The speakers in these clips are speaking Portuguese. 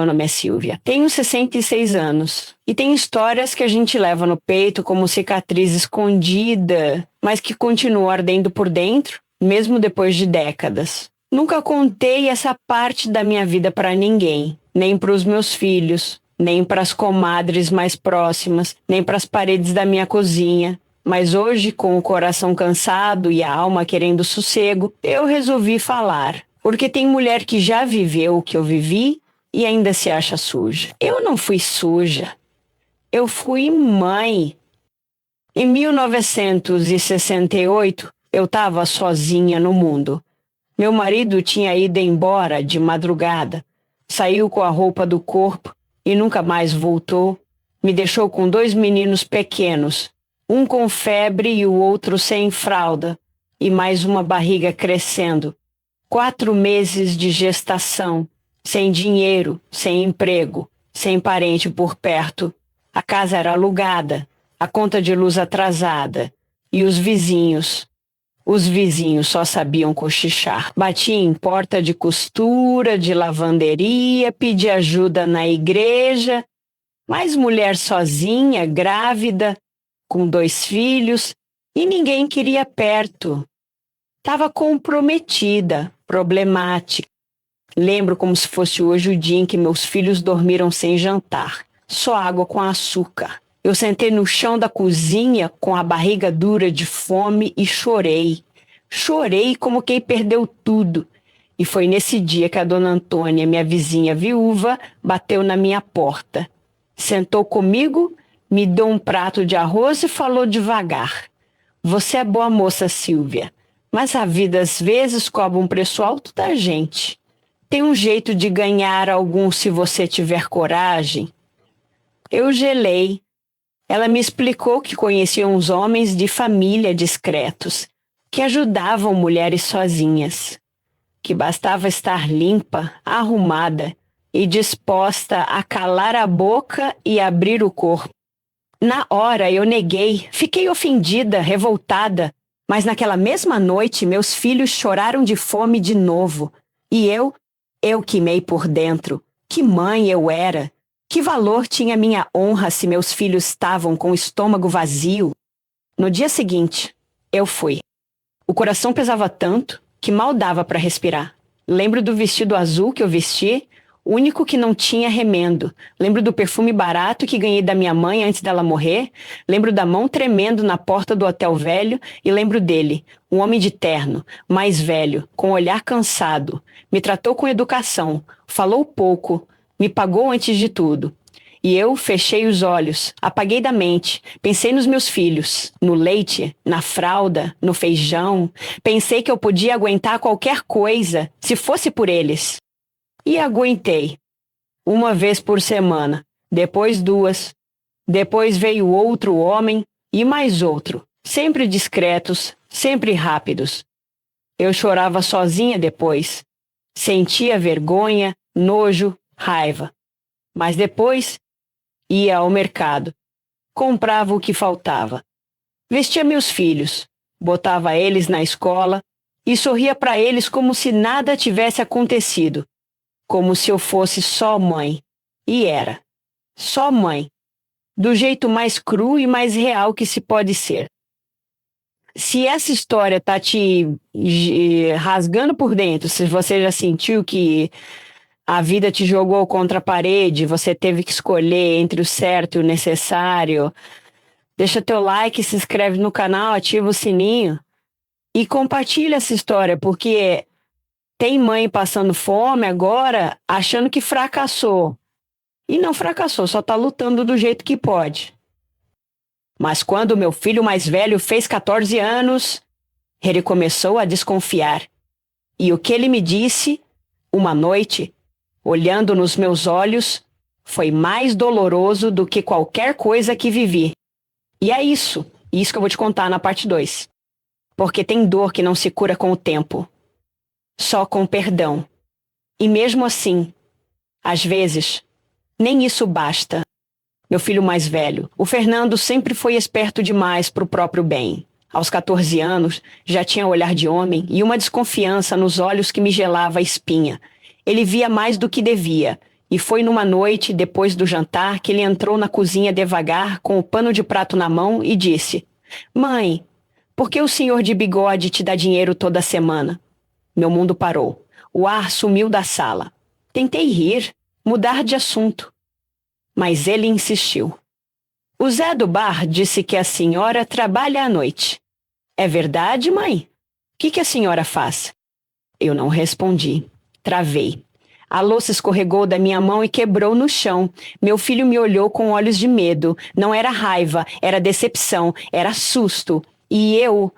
meu nome é Silvia. Tenho 66 anos. E tem histórias que a gente leva no peito como cicatriz escondida, mas que continua ardendo por dentro, mesmo depois de décadas. Nunca contei essa parte da minha vida para ninguém, nem para os meus filhos, nem para as comadres mais próximas, nem para as paredes da minha cozinha. Mas hoje, com o coração cansado e a alma querendo sossego, eu resolvi falar. Porque tem mulher que já viveu o que eu vivi e ainda se acha suja. Eu não fui suja. Eu fui mãe. Em 1968, eu estava sozinha no mundo. Meu marido tinha ido embora de madrugada. Saiu com a roupa do corpo e nunca mais voltou. Me deixou com 2 meninos pequenos. Um com febre e o outro sem fralda. E mais uma barriga crescendo. 4 meses de gestação, sem dinheiro, sem emprego, sem parente por perto. A casa era alugada, a conta de luz atrasada. E os vizinhos só sabiam cochichar. Bati em porta de costura, de lavanderia, pedi ajuda na igreja. Mais mulher sozinha, grávida, com 2 filhos, e ninguém queria perto. Estava comprometida, problemática. Lembro como se fosse hoje o dia em que meus filhos dormiram sem jantar. Só água com açúcar. Eu sentei no chão da cozinha com a barriga dura de fome e chorei. Chorei como quem perdeu tudo. E foi nesse dia que a dona Antônia, minha vizinha viúva, bateu na minha porta. Sentou comigo, me deu um prato de arroz e falou devagar. Você é boa moça, Silvia. Mas a vida às vezes cobra um preço alto da gente. Tem um jeito de ganhar algum se você tiver coragem. Eu gelei. Ela me explicou que conhecia uns homens de família discretos, que ajudavam mulheres sozinhas, que bastava estar limpa, arrumada e disposta a calar a boca e abrir o corpo. Na hora eu neguei, fiquei ofendida, revoltada. Mas naquela mesma noite, meus filhos choraram de fome de novo. E eu queimei por dentro. Que mãe eu era! Que valor tinha minha honra se meus filhos estavam com o estômago vazio? No dia seguinte, eu fui. O coração pesava tanto que mal dava para respirar. Lembro do vestido azul que eu vesti, o único que não tinha remendo. Lembro do perfume barato que ganhei da minha mãe antes dela morrer. Lembro da mão tremendo na porta do hotel velho e lembro dele, um homem de terno, mais velho, com olhar cansado. Me tratou com educação, falou pouco, me pagou antes de tudo. E eu fechei os olhos, apaguei da mente, pensei nos meus filhos, no leite, na fralda, no feijão. Pensei que eu podia aguentar qualquer coisa, se fosse por eles. E aguentei. 1 vez por semana, depois 2. Depois veio outro homem e mais outro, sempre discretos, sempre rápidos. Eu chorava sozinha depois. Sentia vergonha, nojo, raiva. Mas depois ia ao mercado. Comprava o que faltava. Vestia meus filhos, botava eles na escola e sorria para eles como se nada tivesse acontecido. Como se eu fosse só mãe. E era. Só mãe. Do jeito mais cru e mais real que se pode ser. Se essa história tá te rasgando por dentro, se você já sentiu que a vida te jogou contra a parede, você teve que escolher entre o certo e o necessário, deixa teu like, se inscreve no canal, ativa o sininho e compartilha essa história, porque tem mãe passando fome agora, achando que fracassou. E não fracassou, só tá lutando do jeito que pode. Mas quando meu filho mais velho fez 14 anos, ele começou a desconfiar. E o que ele me disse, uma noite, olhando nos meus olhos, foi mais doloroso do que qualquer coisa que vivi. E é isso que eu vou te contar na parte 2. Porque tem dor que não se cura com o tempo. Só com perdão. E mesmo assim, às vezes, nem isso basta. Meu filho mais velho, o Fernando, sempre foi esperto demais para o próprio bem. Aos 14 anos, já tinha olhar de homem e uma desconfiança nos olhos que me gelava a espinha. Ele via mais do que devia, E foi numa noite, depois do jantar, que ele entrou na cozinha devagar, com o pano de prato na mão, e disse: Mãe, por que o senhor de bigode te dá dinheiro toda semana? Meu mundo parou. O ar sumiu da sala. Tentei rir, mudar de assunto. Mas ele insistiu. O Zé do bar disse que a senhora trabalha à noite. É verdade, mãe? O que a senhora faz? Eu não respondi. Travei. A louça escorregou da minha mão e quebrou no chão. Meu filho me olhou com olhos de medo. Não era raiva, era decepção, era susto. E eu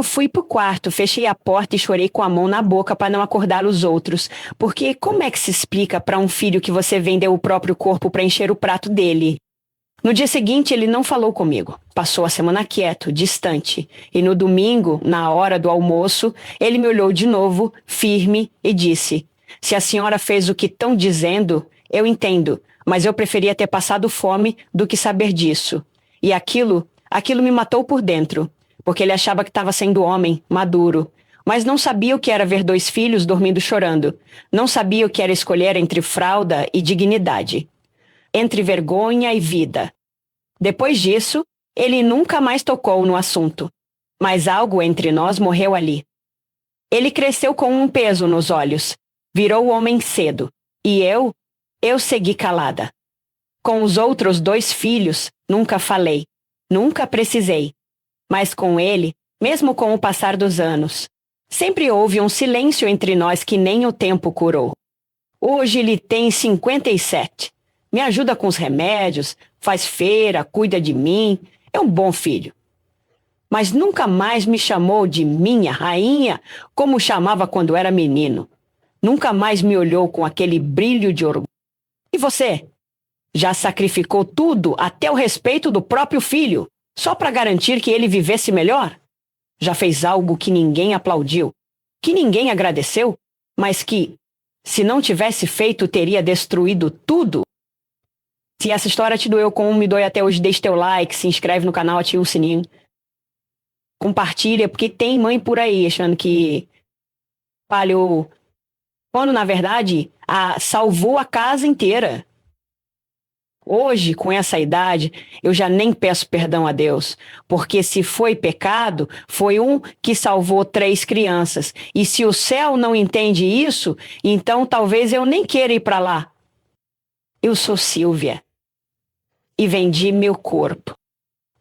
fui pro quarto, fechei a porta e chorei com a mão na boca para não acordar os outros. Porque como é que se explica para um filho que você vendeu o próprio corpo para encher o prato dele? No dia seguinte, ele não falou comigo. Passou a semana quieto, distante. E no domingo, na hora do almoço, ele me olhou de novo, firme, e disse: Se a senhora fez o que estão dizendo, eu entendo, mas eu preferia ter passado fome do que saber disso. E aquilo me matou por dentro, porque ele achava que estava sendo homem, maduro. Mas não sabia o que era ver 2 filhos dormindo chorando. Não sabia o que era escolher entre fralda e dignidade. Entre vergonha e vida. Depois disso, ele nunca mais tocou no assunto. Mas algo entre nós morreu ali. Ele cresceu com um peso nos olhos. Virou homem cedo. E eu segui calada. Com os outros 2 filhos, nunca falei. Nunca precisei. Mas com ele, mesmo com o passar dos anos, sempre houve um silêncio entre nós que nem o tempo curou. Hoje ele tem 57. Me ajuda com os remédios, faz feira, cuida de mim. É um bom filho. Mas nunca mais me chamou de minha rainha, como chamava quando era menino. Nunca mais me olhou com aquele brilho de orgulho. E você? Já sacrificou tudo, até o respeito do próprio filho, só para garantir que ele vivesse melhor? Já fez algo que ninguém aplaudiu, que ninguém agradeceu, mas que, se não tivesse feito, teria destruído tudo? Se essa história te doeu como me dói até hoje, deixe teu like, se inscreve no canal, ativa o sininho. Compartilha, porque tem mãe por aí achando que falhou, quando na verdade salvou a casa inteira. Hoje, com essa idade, eu já nem peço perdão a Deus, porque se foi pecado, foi um que salvou 3 crianças. E se o céu não entende isso, então talvez eu nem queira ir para lá. Eu sou Silvia e vendi meu corpo,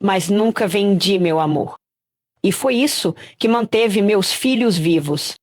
mas nunca vendi meu amor. E foi isso que manteve meus filhos vivos.